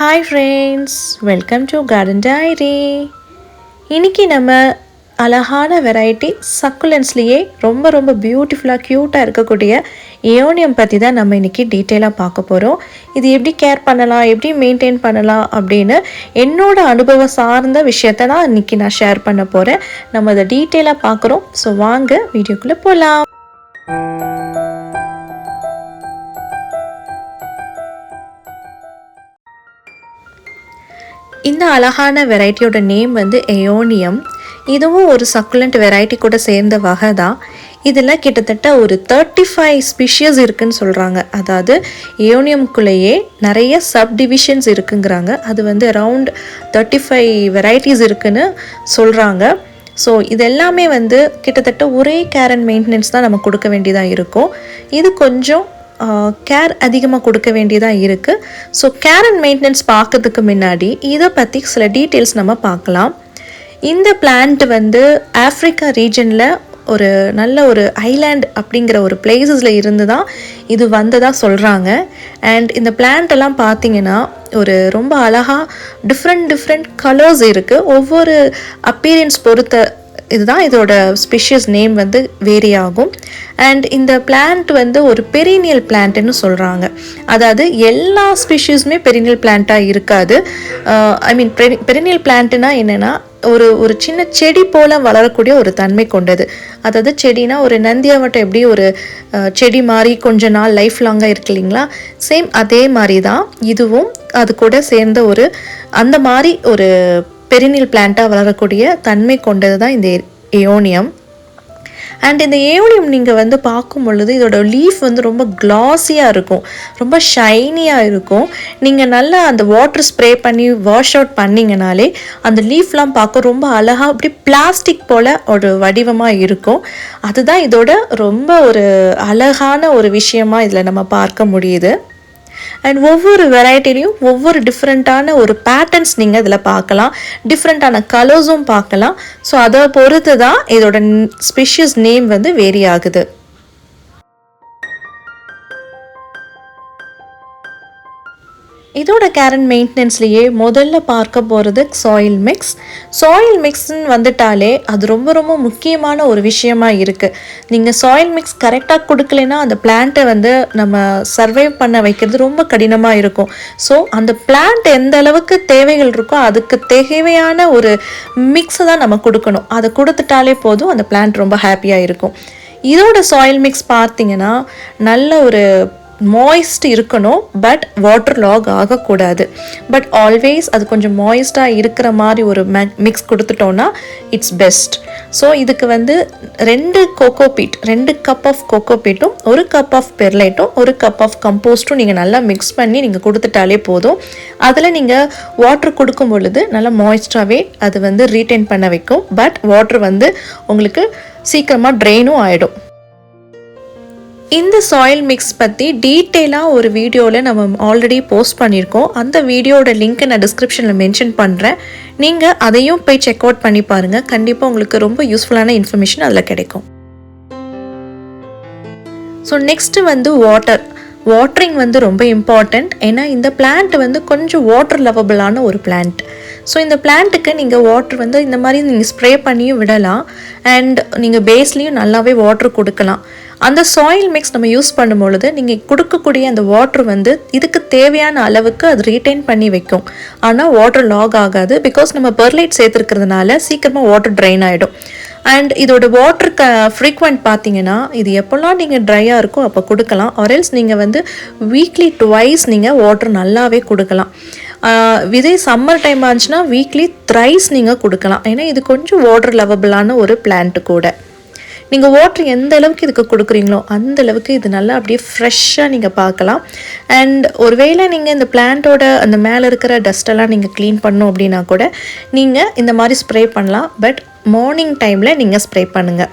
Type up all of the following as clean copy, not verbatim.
Hi friends, welcome to garden diary. இன்றைக்கி நம்ம அழகான வெரைட்டி சக்குலன்ஸ்லேயே ரொம்ப ரொம்ப பியூட்டிஃபுல்லாக க்யூட்டாக இருக்கக்கூடிய ஏயோனியம் பற்றி தான் நம்ம இன்றைக்கி டீட்டெயிலாக பார்க்க போகிறோம். இது எப்படி கேர் பண்ணலாம், எப்படி மெயின்டைன் பண்ணலாம் அப்படின்னு என்னோடய அனுபவம் சார்ந்த விஷயத்தை தான் இன்றைக்கி நான் ஷேர் பண்ண போகிறேன். நம்ம அதை டீட்டெயிலாக பார்க்குறோம். ஸோ வாங்க வீடியோக்குள்ளே போகலாம். இந்த அழகான வெரைட்டியோட நேம் வந்து ஏயோனியம். இதுவும் ஒரு சக்குலண்ட் வெரைட்டி கூட சேர்ந்த வகை தான். இதில் கிட்டத்தட்ட ஒரு 35 ஸ்பீஷியஸ் இருக்குதுன்னு சொல்கிறாங்க. அதாவது ஏயோனியம்குள்ளேயே நிறைய சப்டிவிஷன்ஸ் இருக்குங்கிறாங்க. அது வந்து அரவுண்ட் 35 வெரைட்டிஸ் இருக்குதுன்னு சொல்கிறாங்க. ஸோ இது எல்லாமே வந்து கிட்டத்தட்ட ஒரே கேர் அண்ட் மெயின்டெனன்ஸ் தான் நம்ம கொடுக்க வேண்டியதாக இருக்கும். இது கொஞ்சம் கேர் அதிகமாக கொடுக்க வேண்டியதாக இருக்குது. ஸோ கேர் அண்ட் மெயின்டெனன்ஸ் பார்க்கறதுக்கு முன்னாடி இதை பற்றி சில டீட்டெயில்ஸ் நம்ம பார்க்கலாம். இந்த பிளான்ட் வந்து ஆஃப்ரிக்கா ரீஜனில் ஒரு நல்ல ஒரு ஐலாண்ட் அப்படிங்கிற ஒரு பிளேசஸில் இருந்து தான் இது வந்ததாக சொல்கிறாங்க. அண்ட் இந்த பிளான்ட் எல்லாம் பார்த்திங்கன்னா ஒரு ரொம்ப அழகாக டிஃப்ரெண்ட் கலர்ஸ் இருக்குது. ஒவ்வொரு அப்பீரியன்ஸ் பொறுத்த இதுதான் இதோட ஸ்பீஷியஸ் நேம் வந்து வேரி ஆகும். அண்ட் இந்த பிளான்ட் வந்து ஒரு பெரினியல் பிளான்ட்னு சொல்கிறாங்க. அதாவது எல்லா ஸ்பீஷீஸுமே பெரினியல் பிளான்ட்டாக இருக்காது. பெரினியல் பிளான்ட்னா என்னென்னா ஒரு சின்ன செடி போல் வளரக்கூடிய ஒரு தன்மை கொண்டது. அதாவது செடினா ஒரு நந்தியாவட்டம் எப்படி ஒரு செடி மாதிரி கொஞ்ச நாள் லைஃப் லாங்காக இருக்கு இல்லைங்களா, சேம் அதே மாதிரி தான் இதுவும் அது கூட சேர்ந்த ஒரு அந்த மாதிரி ஒரு பெரினியல் பிளான்ட்டாக வளரக்கூடிய தன்மை கொண்டது தான் இந்த ஏயோனியம். அண்ட் இந்த ஏயோனியம் நீங்கள் வந்து பார்க்கும் பொழுது இதோட லீஃப் வந்து ரொம்ப கிளாஸியாக இருக்கும், ரொம்ப ஷைனியாக இருக்கும். நீங்கள் நல்லா அந்த வாட்டர் ஸ்ப்ரே பண்ணி வாஷ் அவுட் பண்ணிங்கனாலே அந்த லீஃப்லாம் பார்க்க ரொம்ப அழகாக அப்படி பிளாஸ்டிக் போல் ஒரு வடிவமாக இருக்கும். அதுதான் இதோட ரொம்ப ஒரு அழகான ஒரு விஷயமாக இதில் நம்ம பார்க்க முடியுது. அண்ட் ஒவ்வொரு வெரைட்டிலையும் ஒவ்வொரு டிஃப்ரெண்ட்டான ஒரு பேட்டர்ன்ஸ் நீங்கள் இதில் பார்க்கலாம், டிஃப்ரெண்ட்டான கலர்ஸும் பார்க்கலாம். ஸோ அதை பொறுத்து தான் இதோட ஸ்பீஷியஸ் நேம் வந்து வேரி ஆகுது. இதோட கேர் அண்ட் மெயின்டெனன்ஸ்லேயே முதல்ல பார்க்க போகிறது சாயில் மிக்ஸ். சாயில் மிக்ஸ்ன்னு வந்துட்டாலே அது ரொம்ப ரொம்ப முக்கியமான ஒரு விஷயமாக இருக்குது. நீங்கள் சாயில் மிக்ஸ் கரெக்டாக கொடுக்கலைன்னா அந்த பிளான்ட்டை வந்து நம்ம சர்வைவ் பண்ண வைக்கிறது ரொம்ப கடினமாக இருக்கும். ஸோ அந்த பிளான்ட் எந்த அளவுக்கு தேவைகள் இருக்கோ அதுக்கு தேவையான ஒரு மிக்ஸை தான் நம்ம கொடுக்கணும். அதை கொடுத்துட்டாலே போதும், அந்த பிளான்ட் ரொம்ப ஹாப்பியாக இருக்கும். இதோட சாயில் மிக்ஸ் பார்த்திங்கன்னா நல்ல ஒரு மாய்ஸ்ட் இருக்கணும், பட் வாட்டர் லாக் ஆகக்கூடாது. பட் ஆல்வேஸ் அது கொஞ்சம் மாய்ஸ்டாக இருக்கிற மாதிரி ஒரு மிக்ஸ் கொடுத்துட்டோன்னா இட்ஸ் பெஸ்ட். ஸோ இதுக்கு வந்து 2 கப் ஆஃப் கோகோபீட்டும் 1 கப் ஆஃப் பெர்லைட்டும் 1 கப் ஆஃப் கம்போஸ்ட்டும் நீங்கள் நல்லா மிக்ஸ் பண்ணி நீங்கள் கொடுத்துட்டாலே போதும். அதில் நீங்கள் வாட்டர் கொடுக்கும் பொழுது நல்லா மாய்ஸ்டாகவே அது வந்து ரீட்டைன் பண்ண வைக்கும். பட் வாட்டர் வந்து உங்களுக்கு சீக்கிரமாக ட்ரெயினும் ஆகிடும். இந்த சாயில் மிக்ஸ் பற்றி டீட்டெயிலாக ஒரு வீடியோவில் நம்ம ஆல்ரெடி போஸ்ட் பண்ணியிருக்கோம். அந்த வீடியோட லிங்க்கை நான் டிஸ்கிரிப்ஷனில் மென்ஷன் பண்ணுறேன். நீங்கள் அதையும் போய் செக் அவுட் பண்ணி பாருங்கள். கண்டிப்பாக உங்களுக்கு ரொம்ப யூஸ்ஃபுல்லான இன்ஃபர்மேஷன் அதில் கிடைக்கும். ஸோ நெக்ஸ்ட்டு வந்து வாட்டரிங் வந்து ரொம்ப இம்பார்ட்டண்ட். ஏன்னா இந்த பிளான்ட் வந்து கொஞ்சம் வாட்டர் லவபிளான ஒரு பிளான்ட். ஸோ இந்த பிளான்ட்டுக்கு நீங்கள் வாட்டர் வந்து இந்த மாதிரி நீங்கள் ஸ்ப்ரே பண்ணியும் விடலாம். அண்ட் நீங்கள் பேஸ்லேயும் நல்லாவே வாட்டர் கொடுக்கலாம். அந்த சாயில் மிக்ஸ் நம்ம யூஸ் பண்ணும் பொழுது நீங்கள் கொடுக்கக்கூடிய அந்த வாட்டர் வந்து இதுக்கு தேவையான அளவுக்கு அது ரீட்டைன் பண்ணி வைக்கும். ஆனால் வாட்டர் லாக் ஆகாது. பிகாஸ் நம்ம பெர்லைட் சேர்த்துருக்கிறதுனால சீக்கிரமாக வாட்டர் ட்ரைன் ஆகிடும். அண்ட் இதோட வாட்டர் ஃப்ரீக்வெண்ட் பார்த்தீங்கன்னா இது எப்போல்லாம் நீங்கள் ட்ரையாக இருக்கோ அப்போ கொடுக்கலாம். ஆர்எல்ஸ் நீங்கள் வந்து வீக்லி 2 நீங்கள் வாட்டர் நல்லாவே கொடுக்கலாம். இதே சம்மர் டைம் ஆச்சுன்னா வீக்லி 3 நீங்கள் கொடுக்கலாம். ஏன்னா இது கொஞ்சம் வாட்டர் லவபிளான ஒரு பிளான்ட்டு கூட. நீங்கள் வாட்டர் எந்த அளவுக்கு இதுக்கு கொடுக்குறீங்களோ அந்த அளவுக்கு இது நல்லா அப்படியே ஃப்ரெஷ்ஷாக நீங்கள் பார்க்கலாம். அண்ட் ஒருவேளை நீங்கள் இந்த பிளான்ட்டோட அந்த மேலே இருக்கிற டஸ்ட்டெல்லாம் நீங்கள் க்ளீன் பண்ணணும் அப்படின்னா கூட நீங்கள் இந்த மாதிரி ஸ்ப்ரே பண்ணலாம். பட் மார்னிங் டைமில் நீங்கள் ஸ்ப்ரே பண்ணுங்கள்.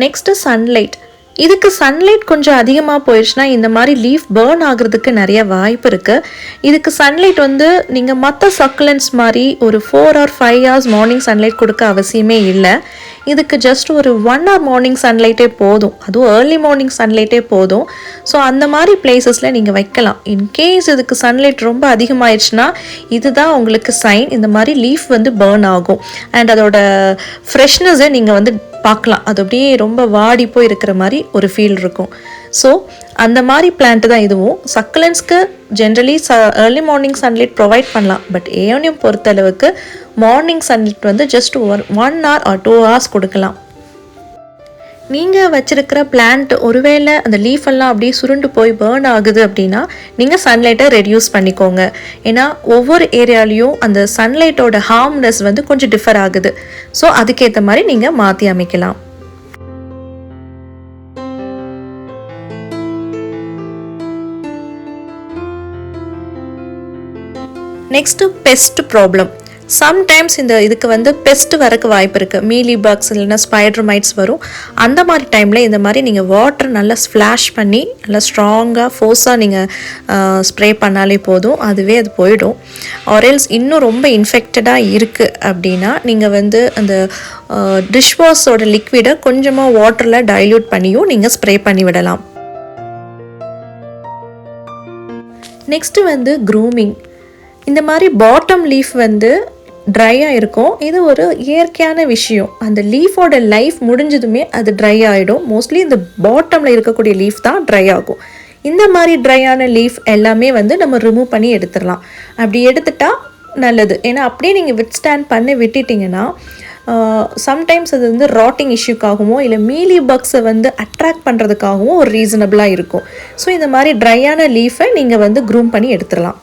Next sunlight. இதுக்கு சன்லைட் கொஞ்சம் அதிகமாக போயிடுச்சுன்னா இந்த மாதிரி லீஃப் பேர்ன் ஆகிறதுக்கு நிறைய வாய்ப்பு இருக்குது. இதுக்கு சன்லைட் வந்து நீங்கள் மற்ற சக்குலன்ஸ் மாதிரி ஒரு 4 or 5 hours மார்னிங் சன்லைட் கொடுக்க அவசியமே இல்லை. இதுக்கு ஜஸ்ட் ஒரு 1 hour மார்னிங் சன்லைட்டே போதும், அதுவும் ஏர்லி மார்னிங் சன்லைட்டே போதும். ஸோ அந்த மாதிரி பிளேசஸில் நீங்கள் வைக்கலாம். இன்கேஸ் இதுக்கு சன்லைட் ரொம்ப அதிகமாகிடுச்சுன்னா இதுதான் உங்களுக்கு சைன், இந்த மாதிரி லீஃப் வந்து பேர்ன் ஆகும். அண்ட் அதோட ஃப்ரெஷ்னஸை நீங்கள் வந்து பார்க்கலாம், அது அப்படியே ரொம்ப வாடி போய் இருக்கிற மாதிரி ஒரு ஃபீல் இருக்கும். ஸோ அந்த மாதிரி பிளான்ட் தான் இதுவும். சக்குலன்ஸ்க்கு generally early morning sunlight provide பண்ணலாம். பட் ஏயோனியம் பொறுத்தளவுக்கு மார்னிங் சன்லைட் வந்து ஜஸ்ட் 1 hour or 2 hours கொடுக்கலாம். நீங்கள் வச்சுருக்கிற பிளான்ட் ஒருவேளை அந்த லீஃப் எல்லாம் அப்படியே சுருண்டு போய் பேர்ன் ஆகுது அப்படின்னா நீங்கள் சன்லைட்டை ரெடியூஸ் பண்ணிக்கோங்க. ஏன்னா ஒவ்வொரு ஏரியாலையும் அந்த சன்லைட்டோட ஹார்ம்னஸ் வந்து கொஞ்சம் டிஃபர் ஆகுது. ஸோ அதுக்கேற்ற மாதிரி நீங்கள் மாற்றி அமைக்கலாம். Next best problem. சம்டைம்ஸ் இதுக்கு வந்து பெஸ்ட் வரக்கு வாய்ப்பு இருக்குது. மீலி பக்ஸ் இல்லைன்னா ஸ்பைடர் மைட்ஸ் வரும். அந்த மாதிரி டைமில் இந்த மாதிரி நீங்கள் வாட்டர் நல்லா ஸ்ப்ளாஷ் பண்ணி நல்லா ஸ்ட்ராங்காக ஃபோர்ஸாக நீங்கள் ஸ்ப்ரே பண்ணாலே போதும், அதுவே அது போயிடும். ஆரெல்ஸ் இன்னும் ரொம்ப இன்ஃபெக்டடாக இருக்குது அப்படின்னா நீங்கள் வந்து அந்த டிஷ் வாஷோட லிக்விடை கொஞ்சமாக வாட்டரில் டைல்யூட் பண்ணியும் நீங்கள் ஸ்ப்ரே பண்ணி விடலாம். நெக்ஸ்ட்டு வந்து க்ரூமிங். இந்த மாதிரி பாட்டம் லீஃப் வந்து ட்ரையாக இருக்கும். இது ஒரு இயற்கையான விஷயம். அந்த லீஃபோட லைஃப் முடிஞ்சதுமே அது ட்ரை ஆகிடும். மோஸ்ட்லி இந்த பாட்டமில் இருக்கக்கூடிய லீஃப் தான் ட்ரை ஆகும். இந்த மாதிரி ட்ரையான லீஃப் எல்லாமே வந்து நம்ம ரிமூவ் பண்ணி எடுத்துடலாம். அப்படி எடுத்துட்டா நல்லது. ஏன்னா அப்படியே நீங்கள் வித்ஸ்டாண்ட் பண்ணி விட்டுட்டிங்கன்னா சம்டைம்ஸ் அது வந்து ராட்டிங் இஷ்யூக்காகவும் இல்லை மீலி பக்ஸை வந்து அட்ராக்ட் பண்ணுறதுக்காகவும் ஒரு ரீசனபிளாக இருக்கும். ஸோ இந்த மாதிரி ட்ரையான லீஃபை நீங்கள் வந்து க்ரூம் பண்ணி எடுத்துடலாம்.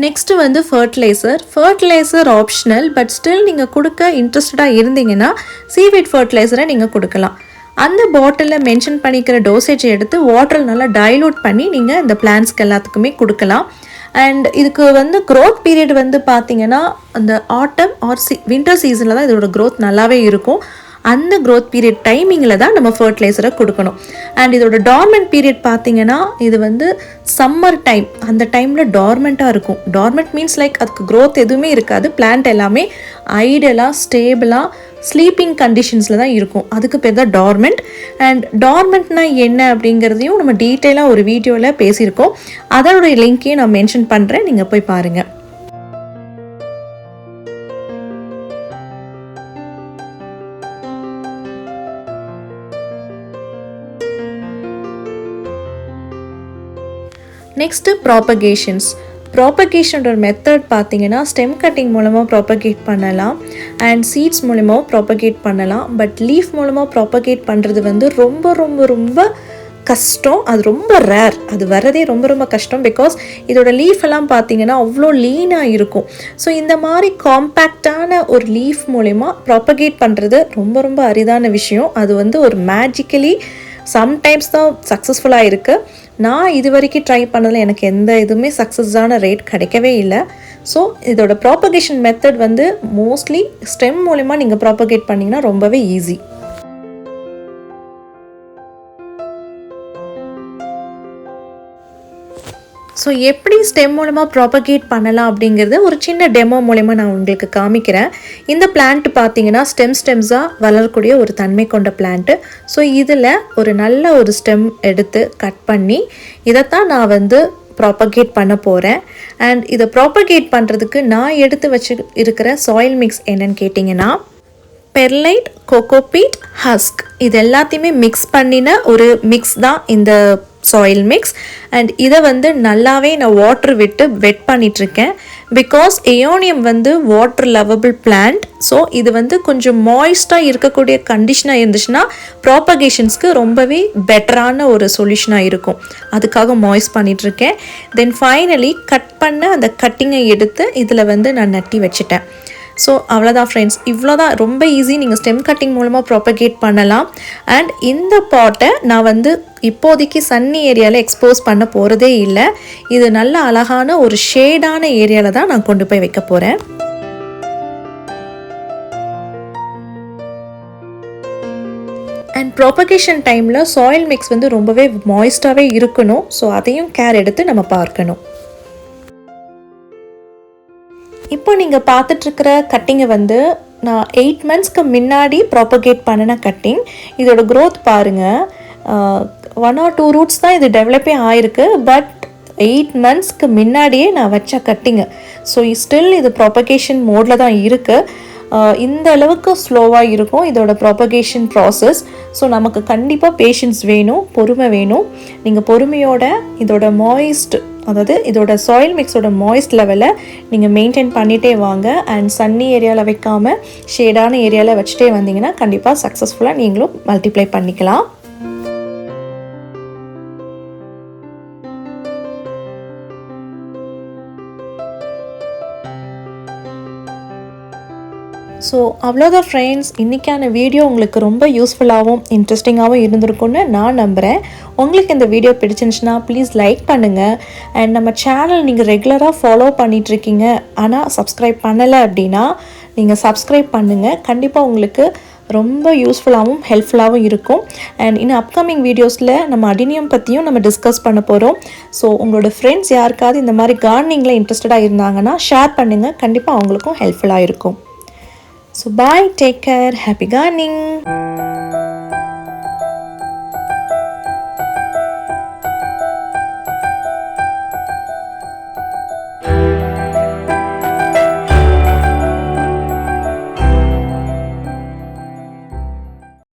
நெக்ஸ்ட்டு வந்து ஃபர்டிலைசர் ஆப்ஷனல். பட் ஸ்டில் நீங்கள் கொடுக்க இன்ட்ரெஸ்டடாக இருந்தீங்கன்னா சீவீட் ஃபர்டிலைசரை நீங்கள் கொடுக்கலாம். அந்த பாட்டிலில் மென்ஷன் பண்ணிக்கிற டோசேஜை எடுத்து வாட்டரில் நல்லா டைலூட் பண்ணி நீங்கள் இந்த பிளான்ஸ்க்கு எல்லாத்துக்குமே கொடுக்கலாம். அண்ட் இதுக்கு வந்து க்ரோத் பீரியட் வந்து பார்த்திங்கன்னா அந்த ஆட்டம் ஆர் வின்டர் சீசனில் தான் இதோட க்ரோத் நல்லாவே இருக்கும். அந்த க்ரோத் பீரியட் டைமிங்கில் தான் நம்ம ஃபர்டிலைசரை கொடுக்கணும். அண்ட் இதோட டார்மெண்ட் பீரியட் பார்த்திங்கன்னா இது வந்து சம்மர் டைம், அந்த டைமில் டார்மெண்ட்டாக இருக்கும். டார்மெண்ட் மீன்ஸ் லைக் அதுக்கு க்ரோத் எதுவுமே இருக்காது. பிளான்ட் எல்லாமே ஐடலாக ஸ்டேபிளாக ஸ்லீப்பிங் கண்டிஷன்ஸில் தான் இருக்கும். அதுக்கு பேர் தான் டார்மெண்ட். அண்ட் டார்மெண்ட்னா என்ன அப்படிங்கிறதையும் நம்ம டீட்டெயிலாக ஒரு வீடியோவில் பேசியிருக்கோம். அதோடைய லிங்க்கையும் நான் மென்ஷன் பண்ணுறேன், நீங்கள் போய் பாருங்கள். நெக்ஸ்ட்டு ப்ராப்பகேஷனோட மெத்தட் பார்த்தீங்கன்னா ஸ்டெம் கட்டிங் மூலமாக ப்ராப்பகேட் பண்ணலாம் அண்ட் சீட்ஸ் மூலமாகவும் ப்ராப்பகேட் பண்ணலாம். பட் லீஃப் மூலமாக ப்ராப்பகேட் பண்ணுறது வந்து ரொம்ப ரொம்ப ரொம்ப கஷ்டம். அது ரொம்ப ரேர், அது வரதே ரொம்ப ரொம்ப கஷ்டம். பிகாஸ் இதோட லீஃப் எல்லாம் பார்த்தீங்கன்னா அவ்வளோ லீனாக இருக்கும். ஸோ இந்த மாதிரி காம்பேக்டான ஒரு லீஃப் மூலமா ப்ராப்பகேட் பண்ணுறது ரொம்ப ரொம்ப அரிதான விஷயம். அது வந்து ஒரு மேஜிக்கலி சம்டைம்ஸ் தான் சக்ஸஸ்ஃபுல்லாக இருக்குது. நான் இது வரைக்கும் ட்ரை பண்ணதில் எனக்கு எந்த இதுவுமே சக்ஸஸான ரேட் கிடைக்கவே இல்லை. ஸோ இதோட ப்ராப்பகேஷன் மெத்தட் வந்து மோஸ்ட்லி ஸ்டெம் மூலமா நீங்கள் ப்ராப்பகேட் பண்ணிங்கன்னா ரொம்பவே ஈஸி. ஸோ எப்படி ஸ்டெம் மூலமாக ப்ராப்பகேட் பண்ணலாம் அப்படிங்கிறத ஒரு சின்ன டெமோ மூலமாக நான் உங்களுக்கு காமிக்கிறேன். இந்த பிளான்ட் பார்த்தீங்கன்னா ஸ்டெம்ஸாக வளரக்கூடிய ஒரு தன்மை கொண்ட பிளான்ட்டு. ஸோ இதில் ஒரு நல்ல ஒரு ஸ்டெம் எடுத்து கட் பண்ணி இதைத்தான் நான் வந்து ப்ராப்பகேட் பண்ண போகிறேன். அண்ட் இதை ப்ராப்பகேட் பண்ணுறதுக்கு நான் எடுத்து வச்சு இருக்கிற சாயில் மிக்ஸ் என்னன்னு கேட்டிங்கன்னா பெர்லைட், கோகோபீட், ஹஸ்க் இது எல்லாத்தையுமே மிக்ஸ் பண்ணின ஒரு மிக்ஸ் தான் இந்த சாயில் மிக்ஸ். அண்ட் இதை வந்து நல்லாவே நான் வாட்டர் விட்டு வெட் பண்ணிகிட்ருக்கேன். பிகாஸ் ஏயோனியம் வந்து வாட்டர் லவபிள் பிளான்ட். ஸோ இது வந்து கொஞ்சம் மாய்ஸ்டாக இருக்கக்கூடிய கண்டிஷனாக இருந்துச்சுன்னா ப்ராப்பகேஷன்ஸ்க்கு ரொம்பவே பெட்டரான ஒரு சொல்யூஷனாக இருக்கும். அதுக்காக மாய்ஸ் பண்ணிகிட்ருக்கேன். தென் ஃபைனலி கட் பண்ண அந்த கட்டிங்கை எடுத்து இதில் வந்து நான் நட்டி வச்சுட்டேன். ஸோ அவ்வளோதான் ஃப்ரெண்ட்ஸ், இவ்வளோதான், ரொம்ப ஈஸி. நீங்கள் ஸ்டெம் கட்டிங் மூலமாக ப்ராப்பகேட் பண்ணலாம். அண்ட் இந்த பாட்டை நான் வந்து இப்போதைக்கு சன்னி ஏரியாவில் எக்ஸ்போஸ் பண்ண போகிறதே இல்லை. இது நல்ல அழகான ஒரு ஷேடான ஏரியாவில் தான் நான் கொண்டு போய் வைக்க போகிறேன். அண்ட் ப்ராபகேஷன் டைமில் சாயில் மிக்ஸ் வந்து ரொம்பவே மாய்ஸ்டாகவே இருக்கணும். ஸோ அதையும் கேர் எடுத்து நம்ம பார்க்கணும். இப்போ நீங்கள் பார்த்துட்ருக்கிற கட்டிங்கை வந்து நான் 8 monthsக்கு முன்னாடி ப்ராபகேட் பண்ணின கட்டிங். இதோட க்ரோத் பாருங்கள், 1 or 2 ரூட்ஸ் தான் இது டெவலப்பே ஆயிருக்கு. பட் 8 monthsக்கு முன்னாடியே நான் வச்ச கட்டிங்கு. ஸோ ஸ்டில் இது ப்ராபகேஷன் மோடில் தான் இருக்குது. இந்த அளவுக்கு ஸ்லோவாக இருக்கும் இதோட ப்ராபகேஷன் ப்ராசஸ். ஸோ நமக்கு கண்டிப்பாக பேஷன்ஸ் வேணும், பொறுமை வேணும். நீங்கள் பொறுமையோட இதோட மாய்ஸ்ட், அதாவது இதோட சாயில் மிக்ஸோட மாய்ஸ்ட் லெவலை நீங்கள் மெயின்டைன் பண்ணிகிட்டே வாங்க. அண்ட் சன்னி ஏரியாவில் வைக்காமல் ஷேடான ஏரியாவில் வச்சுட்டே வந்தீங்கன்னா கண்டிப்பாக சக்ஸஸ்ஃபுல்லாக நீங்களும் மல்டிப்ளை பண்ணிக்கலாம். ஸோ அவ்வளோதான் ஃப்ரெண்ட்ஸ், இன்றைக்கான வீடியோ உங்களுக்கு ரொம்ப யூஸ்ஃபுல்லாகவும் இன்ட்ரெஸ்டிங்காகவும் இருந்திருக்குன்னு நான் நம்புகிறேன். உங்களுக்கு இந்த வீடியோ பிடிச்சிருந்துச்சுன்னா ப்ளீஸ் லைக் பண்ணுங்கள். அண்ட் நம்ம சேனல் நீங்கள் ரெகுலராக ஃபாலோ பண்ணிகிட்ருக்கீங்க, ஆனால் சப்ஸ்கிரைப் பண்ணலை அப்படின்னா நீங்கள் சப்ஸ்கிரைப் பண்ணுங்கள். கண்டிப்பாக உங்களுக்கு ரொம்ப யூஸ்ஃபுல்லாகவும் ஹெல்ப்ஃபுல்லாகவும் இருக்கும். அண்ட் இன்னும் அப்கமிங் வீடியோஸில் நம்ம அடினியம் பற்றியும் நம்ம டிஸ்கஸ் பண்ண போகிறோம். ஸோ உங்களோட ஃப்ரெண்ட்ஸ் யாருக்காவது இந்த மாதிரி கார்டனிங்கில் இன்ட்ரெஸ்டடாக இருந்தாங்கன்னா ஷேர் பண்ணுங்கள், கண்டிப்பாக அவங்களுக்கும் ஹெல்ப்ஃபுல்லாக இருக்கும். So bye, take care, happy gardening.